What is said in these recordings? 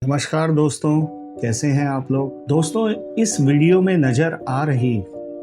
नमस्कार दोस्तों, कैसे हैं आप लोग। दोस्तों, इस वीडियो में नजर आ रही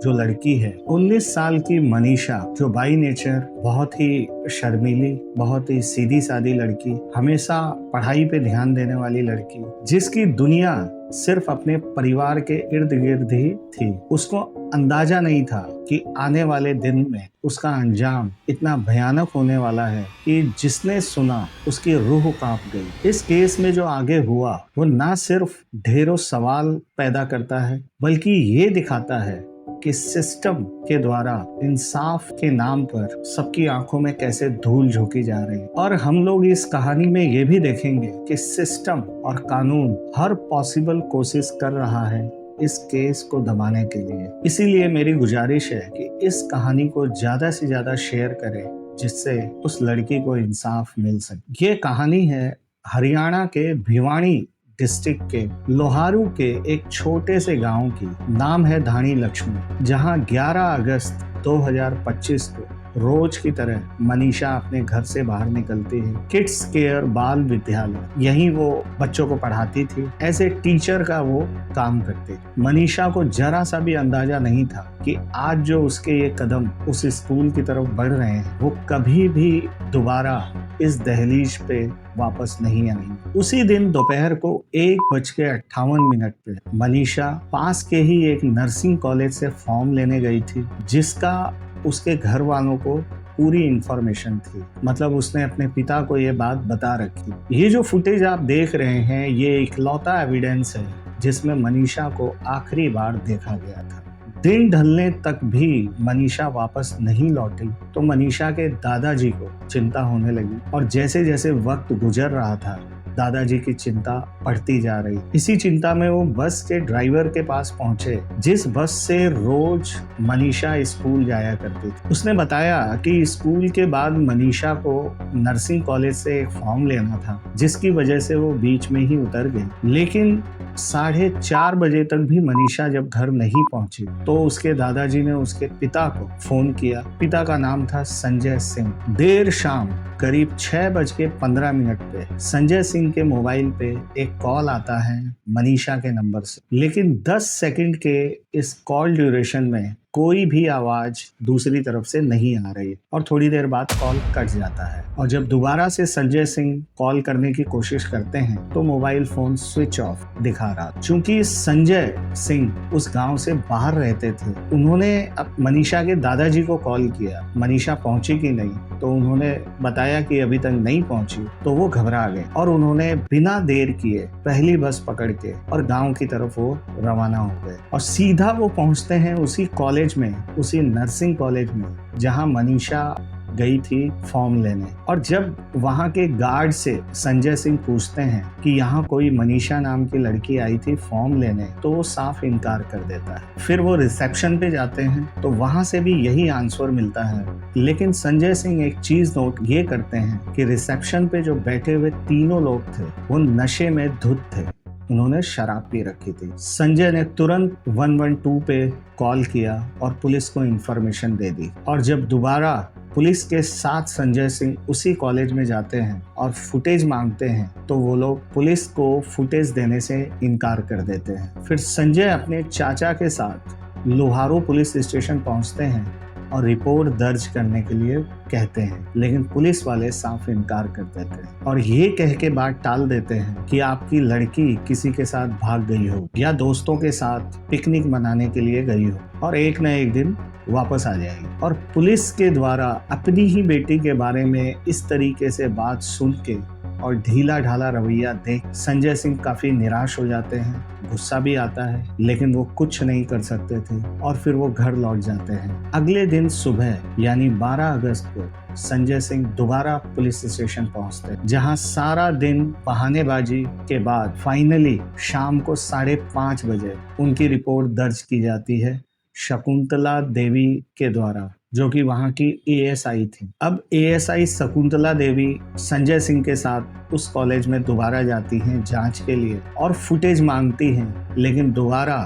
जो लड़की है 19 साल की मनीषा, जो बाई नेचर बहुत ही शर्मीली, बहुत ही सीधी सादी लड़की, हमेशा पढ़ाई पे ध्यान देने वाली लड़की, जिसकी दुनिया सिर्फ अपने परिवार के इर्द गिर्द ही थी। उसको अंदाजा नहीं था कि आने वाले दिन में उसका अंजाम इतना भयानक होने वाला है कि जिसने सुना उसकी रूह कांप गई। इस केस में जो आगे हुआ वो ना सिर्फ ढेरों सवाल पैदा करता है, बल्कि ये दिखाता है कि सिस्टम के द्वारा इंसाफ के नाम पर सबकी आंखों में कैसे धूल झोंकी जा रही है। और हम लोग इस कहानी में ये भी देखेंगे कि सिस्टम और कानून हर पॉसिबल कोशिश कर रहा है इस केस को दबाने के लिए। इसीलिए मेरी गुजारिश है कि इस कहानी को ज्यादा से ज्यादा शेयर करें, जिससे उस लड़की को इंसाफ मिल सके। ये कहानी है हरियाणा के भिवानी डिस्ट्रिक्ट के लोहारू के एक छोटे से गांव की। नाम है धानी लक्ष्मी, जहां 11 अगस्त 2025 को रोज की तरह मनीषा अपने घर से बाहर निकलती है। किड्स केयर बाल विद्यालय, यहीं वो बच्चों को पढ़ाती थी। ऐसे टीचर का वो काम करती। मनीषा को जरा सा भी अंदाजा नहीं था कि आज जो उसके ये कदम उस स्कूल की तरफ बढ़ रहे हैं, वो कभी भी दोबारा इस दहलीज पे वापस नहीं आएंगे। उसी दिन दोपहर को 1:58 पे मनीषा पास के ही एक नर्सिंग कॉलेज से फॉर्म लेने गई थी, जिसका उसके घर वालों को पूरी इंफॉर्मेशन थी। मतलब उसने अपने पिता को ये बात बता रखी। ये जो फुटेज आप देख रहे हैं, ये इकलौता एविडेंस है जिसमें मनीषा को आखिरी बार देखा गया था। दिन ढलने तक भी मनीषा वापस नहीं लौटी तो मनीषा के दादाजी को चिंता होने लगी, और जैसे जैसे वक्त गुजर रहा था दादाजी की चिंता बढ़ती जा रही। इसी चिंता में वो बस के ड्राइवर के पास पहुंचे, जिस बस से रोज मनीषा स्कूल जाया करती थी। उसने बताया कि स्कूल के बाद मनीषा को नर्सिंग कॉलेज से एक फॉर्म लेना था, जिसकी वजह से वो बीच में ही उतर गई। लेकिन 4:30 बजे तक भी मनीषा जब घर नहीं पहुंची तो उसके दादाजी ने उसके पिता को फोन किया। पिता का नाम था संजय सिंह। देर शाम करीब 6:15 पे संजय सिंह के मोबाइल पे एक कॉल आता है मनीषा के नंबर से। लेकिन 10 सेकंड के इस कॉल ड्यूरेशन में कोई भी आवाज दूसरी तरफ से नहीं आ रही, और थोड़ी देर बाद कॉल कट जाता है। और जब दोबारा से संजय सिंह कॉल करने की कोशिश करते हैं तो मोबाइल फोन स्विच ऑफ दिखा रहा। चूंकि संजय सिंह उस गांव से बाहर रहते थे, उन्होंने मनीषा के दादाजी को कॉल किया। मनीषा पहुंची कि नहीं, तो उन्होंने बताया कि अभी तक नहीं पहुंची। तो वो घबरा गए और उन्होंने बिना देर किए पहली बस पकड़ के और गांव की तरफ वो रवाना हो गए। और सीधा वो पहुंचते हैं उसी कॉलेज में, उसी नर्सिंग कॉलेज में जहां मनीषा गई थी फॉर्म लेने। और जब वहां के गार्ड से संजय सिंह पूछते हैं कि यहाँ कोई मनीषा नाम की लड़की आई थी फॉर्म लेने, तो वो साफ इनकार कर देता है। फिर वो रिसेप्शन पे जाते हैं तो वहां से भी यही आंसर मिलता है। लेकिन संजय सिंह एक चीज नोट ये करते हैं कि रिसेप्शन पे जो बैठे हुए तीनों लोग थे वो नशे में धुत थे, उन्होंने शराब पी रखी थी। संजय ने तुरंत 112 पे कॉल किया और पुलिस को इंफॉर्मेशन दे दी। और जब दोबारा पुलिस के साथ संजय सिंह उसी कॉलेज में जाते हैं और फुटेज मांगते हैं तो वो लोग पुलिस को फुटेज देने से इनकार कर देते हैं। फिर संजय अपने चाचा के साथ लोहारू पुलिस स्टेशन पहुंचते हैं और रिपोर्ट दर्ज करने के लिए कहते हैं, लेकिन पुलिस वाले साफ इनकार कर देते हैं और ये कह के बात टाल देते हैं कि आपकी लड़की किसी के साथ भाग गई हो या दोस्तों के साथ पिकनिक मनाने के लिए गई हो और एक न एक दिन वापस आ जाएगी। और पुलिस के द्वारा अपनी ही बेटी के बारे में इस तरीके से बात सुन के और ढीला ढाला रवैया देख संजय सिंह काफी निराश हो जाते हैं। गुस्सा भी आता है, लेकिन वो कुछ नहीं कर सकते थे और फिर वो घर लौट जाते हैं। अगले दिन सुबह यानी 12 अगस्त को संजय सिंह दोबारा पुलिस स्टेशन पहुंचते हैं, जहां सारा दिन बहानेबाजी के बाद फाइनली शाम को 5:30 बजे उनकी रिपोर्ट दर्ज की जाती है शकुंतला देवी के द्वारा, जो कि वहां की एएसआई थी। अब एएसआई शकुंतला देवी संजय सिंह के साथ उस कॉलेज में दोबारा जाती हैं जांच के लिए और फुटेज मांगती हैं, लेकिन दोबारा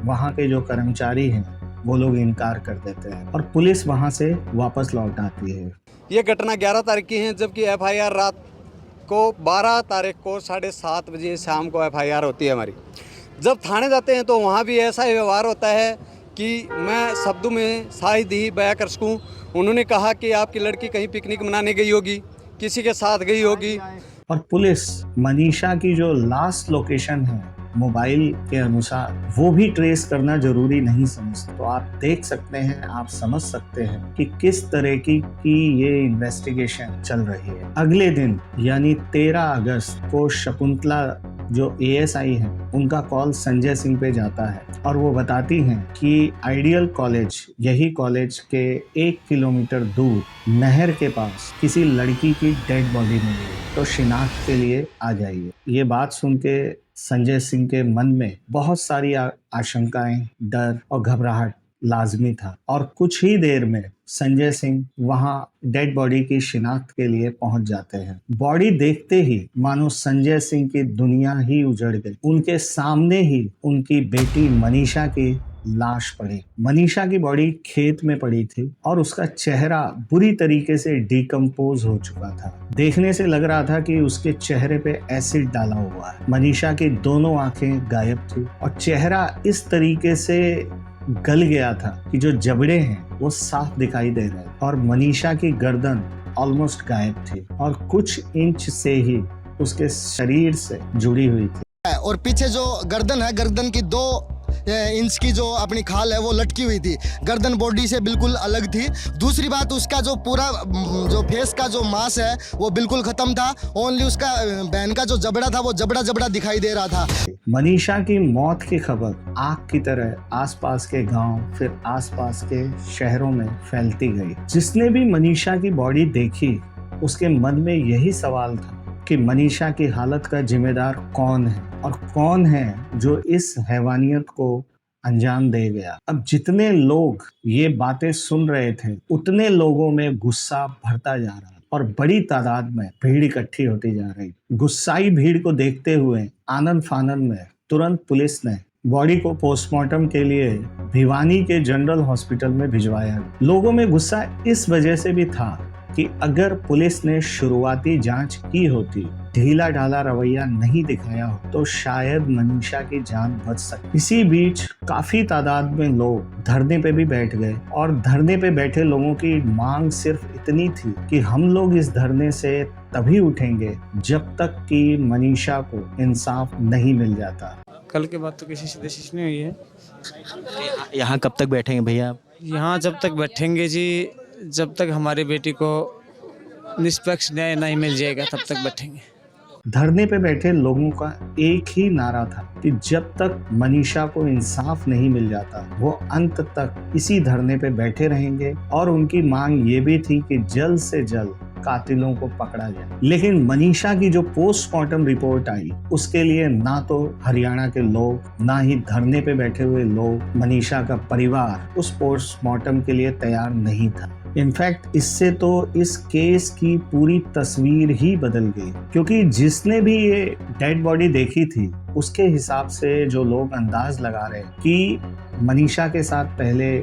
वहां के जो कर्मचारी हैं वो लोग इनकार कर देते हैं और पुलिस वहां से वापस लौट आती है। ये घटना 11 तारीख की है, जबकि एफआईआर रात को 12 तारीख को 7:30 बजे शाम को FIR होती है हमारी। जब थाने जाते हैं तो वहाँ भी ऐसा ही व्यवहार होता है कि मैं शब्दों में शायद ही बयां कर सकूँ। उन्होंने कहा कि आपकी लड़की कहीं पिकनिक मनाने गई होगी, किसी के साथ गई होगी। और पुलिस मनीषा की जो लास्ट लोकेशन है मोबाइल के अनुसार वो भी ट्रेस करना जरूरी नहीं समझते। तो आप देख सकते हैं, आप समझ सकते हैं कि किस तरह की ये इन्वेस्टिगेशन चल रही है। अगले दिन यानी 13 अगस्त को शकुंतला जो ASI है उनका कॉल संजय सिंह पे जाता है और वो बताती हैं कि आइडियल कॉलेज, यही कॉलेज के 1 किलोमीटर दूर नहर के पास किसी लड़की की डेड बॉडी मिली है, तो शिनाख्त के लिए आ जाइए। ये बात सुन के संजय सिंह के मन में बहुत सारी आशंकाएं, डर और घबराहट लाजमी था और कुछ ही देर में संजय सिंह वहां डेड बॉडी की शिनाख्त के लिए पहुंच जाते हैं। बॉडी देखते ही मानो संजय सिंह की दुनिया ही उजड़ गई। उनके सामने ही उनकी बेटी मनीषा की लाश पड़ी। मनीषा की बॉडी खेत में पड़ी थी और उसका चेहरा बुरी तरीके से डिकम्पोज हो चुका था। देखने से लग रहा था कि उसके चेहरे पे एसिड डाला हुआ है। मनीषा की दोनों आंखें गायब थी और चेहरा इस तरीके से गल गया था कि जो जबड़े हैं वो साफ दिखाई दे रहे और मनीषा की गर्दन ऑलमोस्ट गायब थी और कुछ इंच से ही उसके शरीर से जुड़ी हुई थी। और पीछे जो गर्दन है, गर्दन की 2 इंच की जो अपनी खाल है वो लटकी हुई थी। गर्दन बॉडी से बिल्कुल अलग थी। दूसरी बात, उसका जो पूरा जो फेस का जो मांस है वो बिल्कुल खत्म था। ओनली उसका बहन का जो जबड़ा था वो जबड़ा दिखाई दे रहा था। मनीषा की मौत की खबर आग की तरह आसपास के गांव, फिर आसपास के शहरों में फैलती गई। जिसने भी मनीषा की बॉडी देखी उसके मन में यही सवाल था कि मनीषा की हालत का जिम्मेदार कौन है और कौन है जो इस हैवानियत को अंजाम दे गया। अब जितने लोग ये बातें सुन रहे थे उतने लोगों में गुस्सा बढ़ता जा रहा और बड़ी तादाद में भीड़ इकट्ठी होती जा रही। गुस्साई भीड़ को देखते हुए आनंद फानंद में तुरंत पुलिस ने बॉडी को पोस्टमार्टम के लिए भिवानी के जनरल हॉस्पिटल में भिजवाया। लोगों में गुस्सा इस वजह से भी था कि अगर पुलिस ने शुरुआती जांच की होती, ढीला ढाला रवैया नहीं दिखाया हो, तो शायद मनीषा की जान बच सकती। इसी बीच काफी तादाद में लोग धरने पे भी बैठ गए और धरने पे बैठे लोगों की मांग सिर्फ इतनी थी कि हम लोग इस धरने से तभी उठेंगे जब तक कि मनीषा को इंसाफ नहीं मिल जाता। कल के बाद तो किसी से डिसीजन नहीं हुई है। यहाँ कब तक बैठेंगे भैया आप? यहाँ जब तक बैठेंगे जी, जब तक हमारी बेटी को निष्पक्ष न्याय नहीं मिल जाएगा तब तक बैठेंगे। धरने पे बैठे लोगों का एक ही नारा था कि जब तक मनीषा को इंसाफ नहीं मिल जाता वो अंत तक इसी धरने पे बैठे रहेंगे और उनकी मांग ये भी थी कि जल्द से जल्द कातिलों को पकड़ा जाए। लेकिन मनीषा की जो पोस्टमार्टम रिपोर्ट आई उसके लिए ना तो हरियाणा के लोग, ना ही धरने पे बैठे हुए लोग, मनीषा का परिवार उस पोस्टमार्टम के लिए तैयार नहीं था। इनफैक्ट इससे तो इस केस की पूरी तस्वीर ही बदल गई, क्योंकि जिसने भी ये डेड बॉडी देखी थी उसके हिसाब से जो लोग अंदाज लगा रहे कि मनीषा के साथ पहले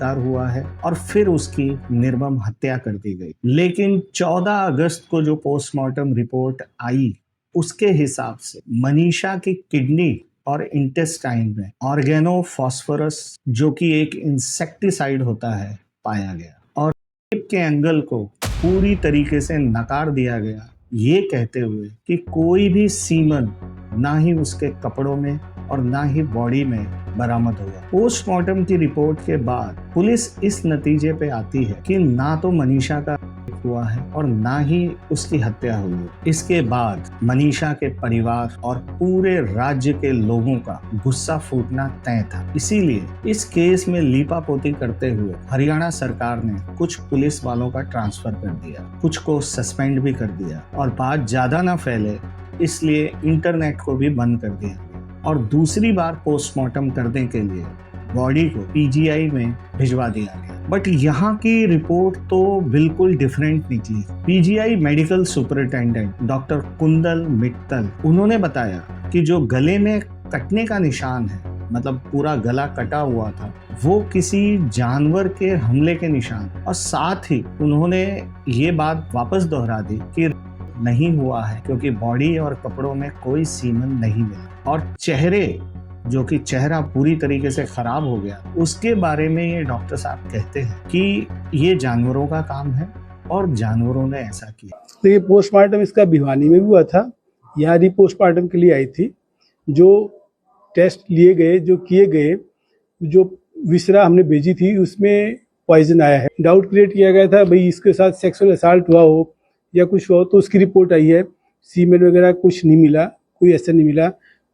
हुआ है और फिर उसकी निर्मम हत्या कर दी गई। लेकिन 14 अगस्त को जो पोस्टमार्टम रिपोर्ट आई उसके हिसाब से मनीषा की किडनी और इंटेस्टाइन में ऑर्गेनोफॉस्फोरस जो कि एक इंसेक्टिसाइड होता है पाया गया और रेप के एंगल को पूरी तरीके से नकार दिया गया, ये कहते हुए कि कोई भी सीमन ना ही उसके कपड़ों में और ना ही बॉडी में बरामद हुआ। पोस्टमार्टम की रिपोर्ट के बाद पुलिस इस नतीजे पे आती है कि ना तो मनीषा का हुआ है और ना ही उसकी हत्या हुई है। इसके बाद मनीषा के परिवार और पूरे राज्य के लोगों का गुस्सा फूटना तय था। इसीलिए इस केस में लीपापोती करते हुए हरियाणा सरकार ने कुछ पुलिस वालों का ट्रांसफर कर दिया, कुछ को सस्पेंड भी कर दिया और बात ज्यादा ना फैले इसलिए इंटरनेट को भी बंद कर दिया और दूसरी बार पोस्टमार्टम करने के लिए बॉडी को PGI में भिजवा दिया गया। बट यहाँ की रिपोर्ट तो बिल्कुल डिफरेंट निकली। PGI medical superintendent doctor Kundal Mittal, उन्होंने बताया कि जो गले में कटने का निशान है, मतलब पूरा गला कटा हुआ था, वो किसी जानवर के हमले के निशान, और साथ ही उन्होंने ये बात वापस दोहरा दी कि नहीं हुआ है क्योंकि बॉडी और कपड़ों में कोई सीमन नहीं मिला और चेहरे जो कि चेहरा पूरी तरीके से खराब हो गया, उसके बारे में ये डॉक्टर साहब कहते हैं कि ये जानवरों का काम है और जानवरों ने ऐसा किया। देखिए, पोस्टमार्टम इसका भिवानी में भी हुआ था, यहाँ भी पोस्टमार्टम के लिए आई थी। जो टेस्ट लिए गए, जो किए गए, जो विसरा हमने भेजी थी उसमें पॉइजन आया है। डाउट क्रिएट किया गया था भाई इसके साथ सेक्सुअल असॉल्ट हुआ हो या कुछ हुआ हो, तो उसकी रिपोर्ट आई है। सीमेन वगैरह कुछ नहीं मिला, कोई ऐसा नहीं मिला।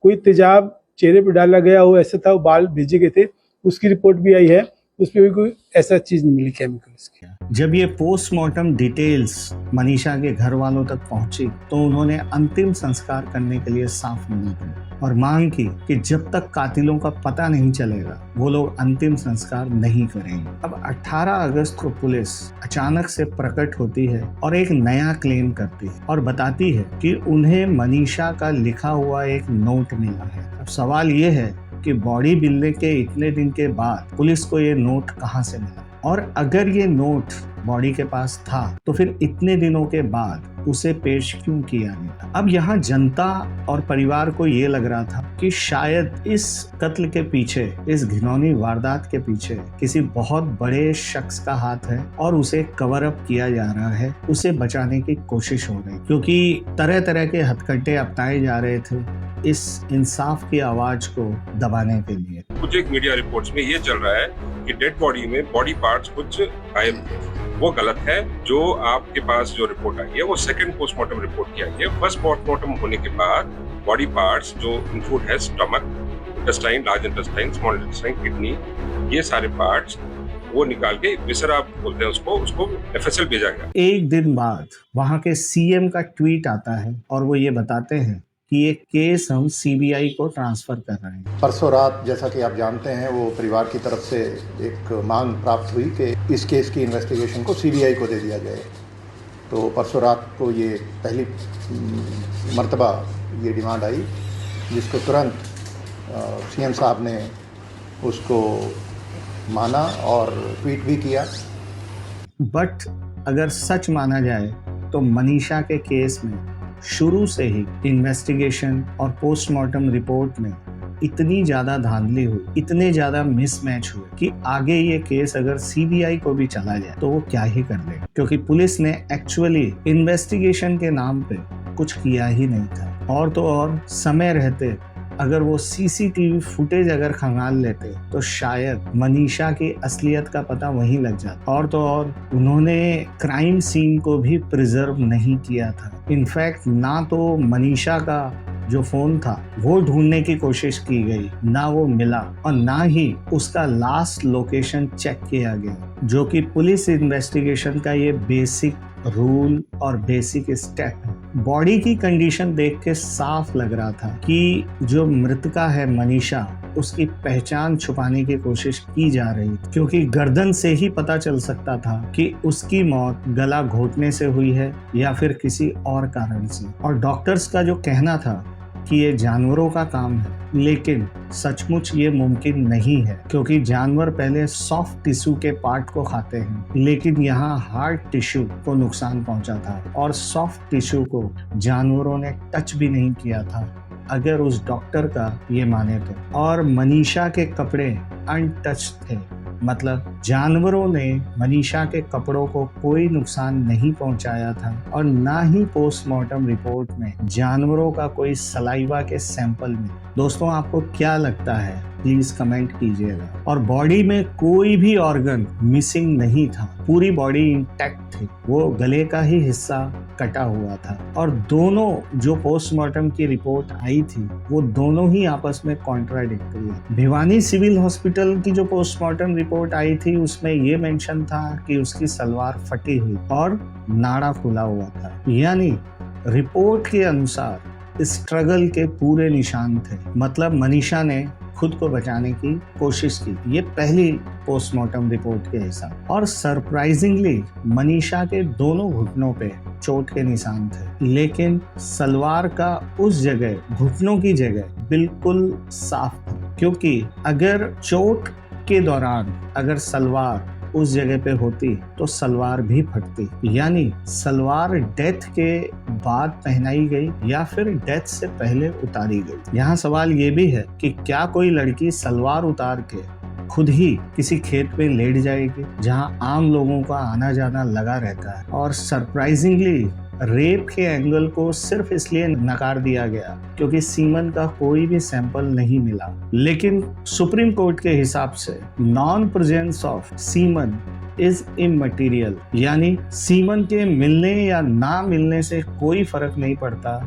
कोई तेजाब चेहरे पर डाला गया हो ऐसा था, बाल भेजे गए थे, उसकी रिपोर्ट भी आई है, उसमें भी कोई ऐसा चीज नहीं मिली केमिकल्स की। जब ये पोस्टमार्टम डिटेल्स मनीषा के घर वालों तक पहुंची तो उन्होंने अंतिम संस्कार करने के लिए साफ मना की और मांग की कि जब तक कातिलों का पता नहीं चलेगा वो लोग अंतिम संस्कार नहीं करेंगे। अब 18 अगस्त को पुलिस अचानक से प्रकट होती है और एक नया क्लेम करती है और बताती है कि उन्हें मनीषा का लिखा हुआ एक नोट मिला है। अब सवाल ये है कि बॉडी मिलने के इतने दिन के बाद पुलिस को ये नोट कहां से मिला, और अगर ये नोट बॉडी के पास था तो फिर इतने दिनों के बाद उसे पेश क्यों किया गया। अब यहाँ जनता और परिवार को ये लग रहा था कि शायद इस कत्ल के पीछे, इस घिनौनी वारदात के पीछे किसी बहुत बड़े शख्स का हाथ है और उसे कवर अप किया जा रहा है, उसे बचाने की कोशिश हो रही, क्योंकि तरह तरह के हथकंडे अपनाए जा रहे थे इस इंसाफ की आवाज को दबाने के लिए। कुछ एक मीडिया रिपोर्ट्स में ये चल रहा है कि डेड बॉडी में बॉडी पार्ट्स कुछ गायब थे, वो गलत है। जो आपके पास जो रिपोर्ट आई है वो सेकंड पोस्टमार्टम रिपोर्ट की आई है। फर्स्ट पोस्टमार्टम होने के बाद बॉडी पार्ट्स जो इंक्लूड है stomach, intestine, large intestine, small intestine, kidney, ये सारे पार्ट्स वो निकाल के विसरा बोलते हैं उसको एफएसएल भेजा गया। एक दिन बाद वहां के सीएम का ट्वीट आता है और वो ये बताते हैं कि ये केस हम सीबीआई को ट्रांसफर कर रहे हैं। परसों रात जैसा कि आप जानते हैं वो परिवार की तरफ से एक मांग प्राप्त हुई कि इस केस की इन्वेस्टिगेशन को सीबीआई को दे दिया जाए। तो परसों रात को ये पहली मर्तबा ये डिमांड आई, जिसको तुरंत सीएम साहब ने उसको माना और ट्वीट भी किया। बट अगर सच माना जाए तो मनीषा के केस में शुरू से ही इन्वेस्टिगेशन और पोस्टमार्टम रिपोर्ट में इतनी ज़्यादा धांधली हुई, इतने ज़्यादा मिसमैच हुए कि आगे ये केस अगर सीबीआई को भी चला जाए तो वो क्या ही कर ले, क्योंकि पुलिस ने एक्चुअली इन्वेस्टिगेशन के नाम पे कुछ किया ही नहीं था। और तो और समय रहते अगर वो सीसीटीवी फुटेज अगर खंगाल लेते तो शायद मनीषा की असलियत का पता वहीं लग जाता। और तो और उन्होंने क्राइम सीन को भी प्रिजर्व नहीं किया था। इनफैक्ट ना तो मनीषा का जो फोन था वो ढूंढने की कोशिश की गई, ना वो मिला, और ना ही उसका लास्ट लोकेशन चेक किया गया, जो कि पुलिस इन्वेस्टिगेशन का ये बेसिक रूल और बेसिक स्टेप है। बॉडी की कंडीशन देख के साफ लग रहा था कि जो मृतका है मनीषा, उसकी पहचान छुपाने की कोशिश की जा रही थी, क्योंकि गर्दन से ही पता चल सकता था कि उसकी मौत गला घोटने से हुई है या फिर किसी और कारण से। और डॉक्टर्स का जो कहना था कि ये जानवरों का काम है, लेकिन सचमुच ये मुमकिन नहीं है, क्योंकि जानवर पहले सॉफ्ट टिश्यू के पार्ट को खाते हैं, लेकिन यहाँ हार्ड टिश्यू को नुकसान पहुंचा था और सॉफ्ट टिश्यू को जानवरों ने टच भी नहीं किया था, अगर उस डॉक्टर का ये माने तो। और मनीषा के कपड़े अनटच्ड थे, मतलब जानवरों ने मनीषा के कपड़ों को कोई नुकसान नहीं पहुंचाया था, और ना ही पोस्टमार्टम रिपोर्ट में जानवरों का कोई सलाइवा के सैंपल में। दोस्तों, आपको क्या लगता है प्लीज कमेंट कीजिएगा। और बॉडी में कोई भी ऑर्गन मिसिंग नहीं था, पूरी बॉडी इंटैक्ट थी, वो गले का ही हिस्सा कटा हुआ था। और दोनों जो पोस्टमार्टम की रिपोर्ट आई थी वो दोनों ही आपस में कॉन्ट्राडिक्टरी है। भिवानी सिविल हॉस्पिटल की जो पोस्टमार्टम रिपोर्ट आई थी उसमें ये मेंशन था कि उसकी सलवार फटी हुई और नाड़ा खुला हुआ था, यानी रिपोर्ट के अनुसार स्ट्रगल के पूरे निशान थे, मतलब मनीषा ने खुद को बचाने की कोशिश की। ये पहली पोस्टमार्टम रिपोर्ट के हिसाब। और सरप्राइजिंगली मनीषा के दोनों घुटनों पे चोट के निशान थे, लेकिन सलवार का उस जगह, घुटनों की जगह बिल्कुल साफ था, क्योंकि अगर चोट के दौरान अगर सलवार उस जगह पे होती तो सलवार भी फटती, यानी सलवार डेथ के बाद पहनाई गई या फिर डेथ से पहले उतारी गई। यहाँ सवाल ये भी है कि क्या कोई लड़की सलवार उतार के खुद ही किसी खेत पे लेट जाएगी जहां आम लोगों का आना जाना लगा रहता है। और सरप्राइजिंगली रेप के एंगल को सिर्फ इसलिए नकार दिया गया क्योंकि सीमन का कोई भी सैंपल नहीं मिला। लेकिन सुप्रीम कोर्ट के हिसाब से non presence of semen is immaterial, यानी सीमन के मिलने या ना मिलने से कोई फर्क नहीं पड़ता।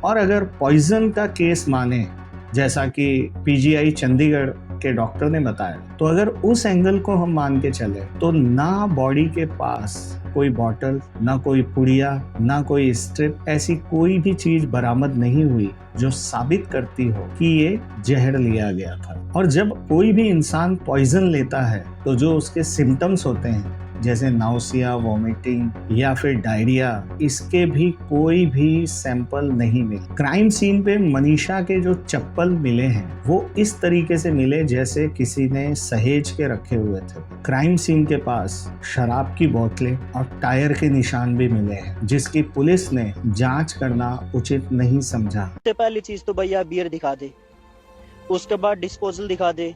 और अगर पॉइजन का केस माने, जैसा कि पीजीआई चंडीगढ़ के डॉक्टर ने बताया, तो अगर उस एंगल को हम मान के चले तो ना बॉडी के पास कोई बॉटल, ना कोई पुड़िया, ना कोई स्ट्रिप, ऐसी कोई भी चीज बरामद नहीं हुई जो साबित करती हो कि ये जहर लिया गया था। और जब कोई भी इंसान पॉइजन लेता है तो जो उसके सिम्टम्स होते हैं जैसे नाउसिया, वॉमिटिंग या फिर डायरिया, इसके भी कोई भी सैंपल नहीं मिले। क्राइम सीन पे मनीषा के जो चप्पल मिले हैं वो इस तरीके से मिले जैसे किसी ने सहेज के रखे हुए थे। क्राइम सीन के पास शराब की बोतलें और टायर के निशान भी मिले हैं, जिसकी पुलिस ने जांच करना उचित नहीं समझा। सबसे पहली चीज तो भैया बियर दिखा दे, उसके बाद डिस्पोजल दिखा दे।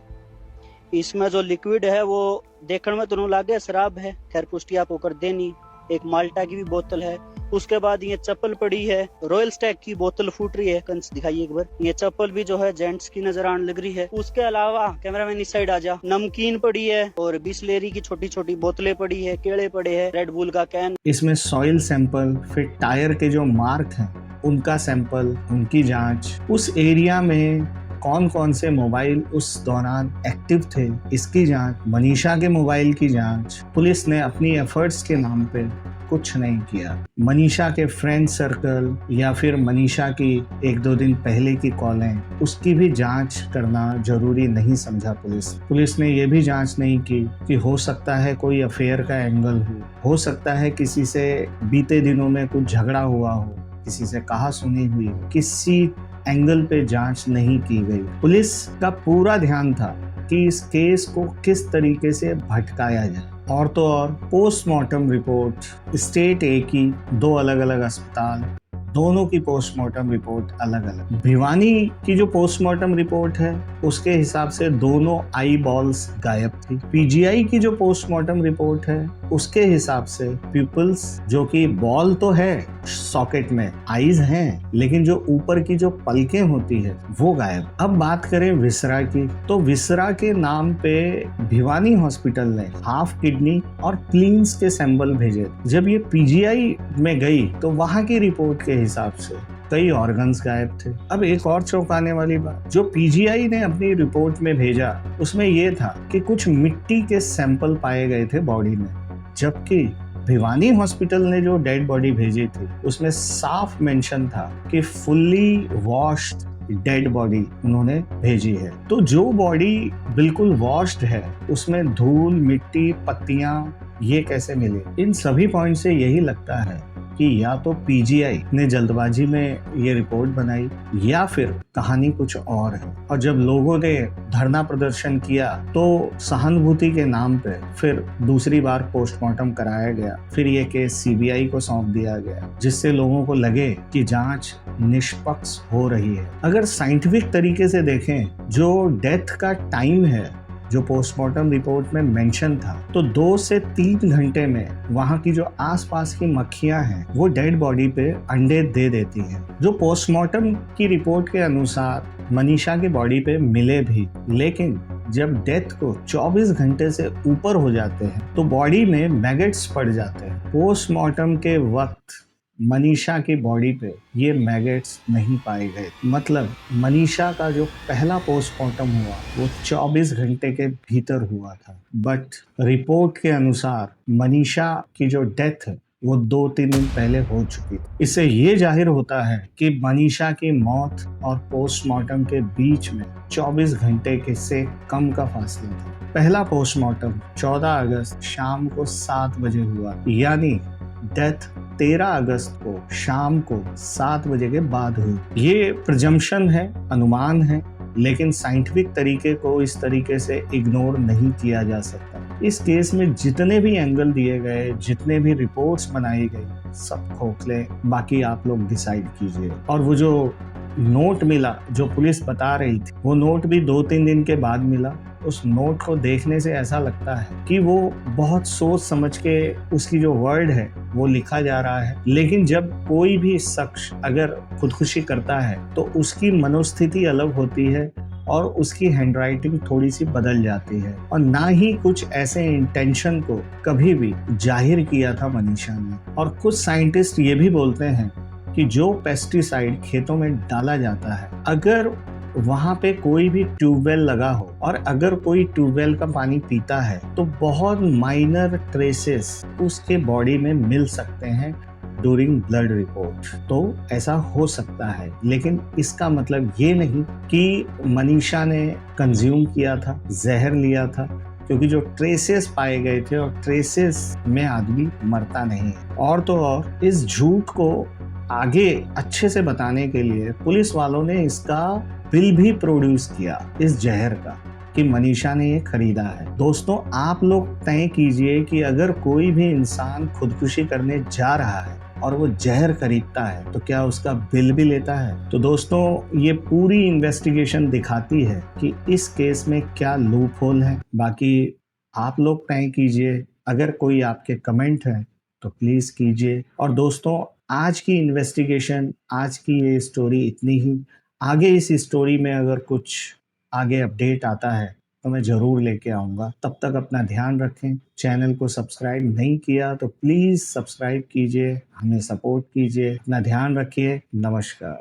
इसमें जो लिक्विड है वो देखने में तो लागे शराब है, खैर पुष्टि आपको कर देनी। एक माल्टा की भी बोतल है। उसके बाद ये चप्पल पड़ी है, रॉयल स्टैग की बोतल फूट रही है, कंच दिखाइए एक बार। ये चप्पल भी जो है जेंट्स की नजर आने लग रही है। उसके अलावा कैमरामैन इस साइड आ जा, नमकीन पड़ी है और बिस्लेरी की छोटी छोटी बोतलें पड़ी है, केले पड़े हैं, रेड बुल का कैन। इसमें सॉइल सैंपल, फिर टायर के जो मार्क हैं उनका सैंपल, उनकी जांच, उस एरिया में कौन कौन से मोबाइल उस दौरान एक्टिव थे इसकी जांच, मनीषा के मोबाइल की जांच। पुलिस ने अपनी एफर्ट्स के नाम पे कुछ नहीं किया। मनीषा के फ्रेंड सर्कल या फिर मनीषा की 1-2 दिन पहले की कॉलें, उसकी भी जांच करना जरूरी नहीं समझा पुलिस ने ये भी जांच नहीं की कि हो सकता है कोई अफेयर का एंगल हो सकता है किसी से बीते दिनों में कुछ झगड़ा हुआ हो, किसी से कहा सुनी हुई, किसी एंगल पे जांच नहीं की गई। पुलिस का पूरा ध्यान था कि इस केस को किस तरीके से भटकाया जाए। और तो और पोस्टमार्टम रिपोर्ट स्टेट ए की 2 अलग अलग अस्पताल, दोनों की पोस्टमार्टम रिपोर्ट अलग अलग। भिवानी की जो पोस्टमार्टम रिपोर्ट है उसके हिसाब से दोनों आई बॉल्स गायब थी। पीजीआई की जो पोस्टमार्टम रिपोर्ट है उसके हिसाब से पिपल्स, जो कि बॉल तो है सॉकेट में, आईज हैं, लेकिन जो ऊपर की जो पलकें होती है वो गायब। अब बात करें विसरा की, तो विसरा के नाम पे भिवानी हॉस्पिटल ने हाफ किडनी और क्लींस के सैंपल भेजे। जब ये पीजीआई में गई तो वहां की रिपोर्ट के हिसाब से कई ऑर्गन्स गायब थे। अब एक और चौंकाने वाली बात जो पीजीआई ने अपनी रिपोर्ट में भेजा उसमें ये था कि कुछ मिट्टी के सैंपल पाए गए थे बॉडी में, जबकि भिवानी हॉस्पिटल ने जो डेड बॉडी भेजी थी उसमें साफ मेंशन था कि फुल्ली वॉश्ड डेड बॉडी उन्होंने भेजी है। तो जो बॉडी बिल्कुल वॉश्ड है उसमें धूल, मिट्टी, पत्तियां ये कैसे मिले? इन सभी पॉइंट से यही लगता है कि या तो पीजीआई ने जल्दबाजी में ये रिपोर्ट बनाई या फिर कहानी कुछ और है। और जब लोगों ने धरना प्रदर्शन किया तो सहानुभूति के नाम पे फिर दूसरी बार पोस्टमार्टम कराया गया, फिर ये केस सीबीआई को सौंप दिया गया, जिससे लोगों को लगे कि जांच निष्पक्ष हो रही है। अगर साइंटिफिक तरीके से देखें जो डेथ का टाइम है जो पोस्टमार्टम रिपोर्ट में मेंशन था, तो 2 से 3 घंटे में वहां की जो आसपास की मक्खियां हैं वो डेड बॉडी पे अंडे दे देती हैं। जो पोस्टमार्टम की रिपोर्ट के अनुसार मनीषा की बॉडी पे मिले भी, लेकिन जब डेथ को 24 घंटे से ऊपर हो जाते हैं तो बॉडी में मैगेट्स पड़ जाते हैं। पोस्टमार्टम के वक्त मनीषा की बॉडी पे ये मैगेट्स नहीं पाए गए। मतलब मनीषा का जो पहला पोस्टमार्टम हुआ वो 24 घंटे के भीतर हुआ था, बट रिपोर्ट के अनुसार मनीषा की जो डेथ है वो 2-3 दिन पहले हो चुकी थी। इससे ये जाहिर होता है कि मनीषा की मौत और पोस्टमार्टम के बीच में 24 घंटे के से कम का फासला था। पहला पोस्टमार्टम 14 अगस्त शाम को 7 बजे हुआ, यानी डेथ 13 अगस्त को शाम को 7 बजे के बाद हुई। ये प्रिजम्पशन है, अनुमान है, लेकिन साइंटिफिक तरीके को इस तरीके से इग्नोर नहीं किया जा सकता। इस केस में जितने भी एंगल दिए गए, जितने भी रिपोर्ट्स बनाई गई, सब खोखले। बाकी आप लोग डिसाइड कीजिए। और वो जो नोट मिला जो पुलिस बता रही थी, वो नोट भी 2-3 दिन के बाद मिला। उस नोट को देखने से ऐसा लगता है कि वो बहुत सोच समझ के उसकी जो वर्ड है वो लिखा जा रहा है। लेकिन जब कोई भी शख्स अगर खुदकुशी करता है तो उसकी मनोस्थिति अलग होती है और उसकी हैंडराइटिंग थोड़ी सी बदल जाती है। और ना ही कुछ ऐसे इंटेंशन को कभी भी जाहिर किया था मनीषा ने। और कुछ साइंटिस्ट ये भी बोलते हैं कि जो पेस्टिसाइड खेतों में डाला जाता है, अगर वहां पे कोई भी ट्यूबवेल लगा हो और अगर कोई ट्यूबवेल का पानी पीता है तो बहुत माइनर ट्रेसेस उसके बॉडी में मिल सकते हैं ड्यूरिंग ब्लड रिपोर्ट। तो ऐसा हो सकता है, लेकिन इसका मतलब ये नहीं कि मनीषा ने कंज्यूम किया था, जहर लिया था, क्योंकि जो ट्रेसेस पाए गए थे और ट्रेसेस में आदमी मरता नहीं है। और तो और इस झूठ को आगे अच्छे से बताने के लिए पुलिस वालों ने इसका बिल भी प्रोड्यूस किया इस जहर का कि मनीषा ने ये खरीदा है। दोस्तों, आप लोग तय कीजिए कि अगर कोई भी इंसान खुदकुशी करने जा रहा है और वो जहर खरीदता है तो क्या उसका बिल भी लेता है? तो दोस्तों, ये पूरी इन्वेस्टिगेशन दिखाती है कि इस केस में क्या लूप होल है। बाकी आप लोग तय कीजिए। अगर कोई आपके कमेंट है तो प्लीज कीजिए। और दोस्तों, आज की इन्वेस्टिगेशन, आज की ये स्टोरी इतनी ही। आगे इस स्टोरी में अगर कुछ आगे अपडेट आता है तो मैं ज़रूर लेके आऊँगा। तब तक अपना ध्यान रखें। चैनल को सब्सक्राइब नहीं किया तो प्लीज़ सब्सक्राइब कीजिए, हमें सपोर्ट कीजिए। अपना ध्यान रखिए। नमस्कार।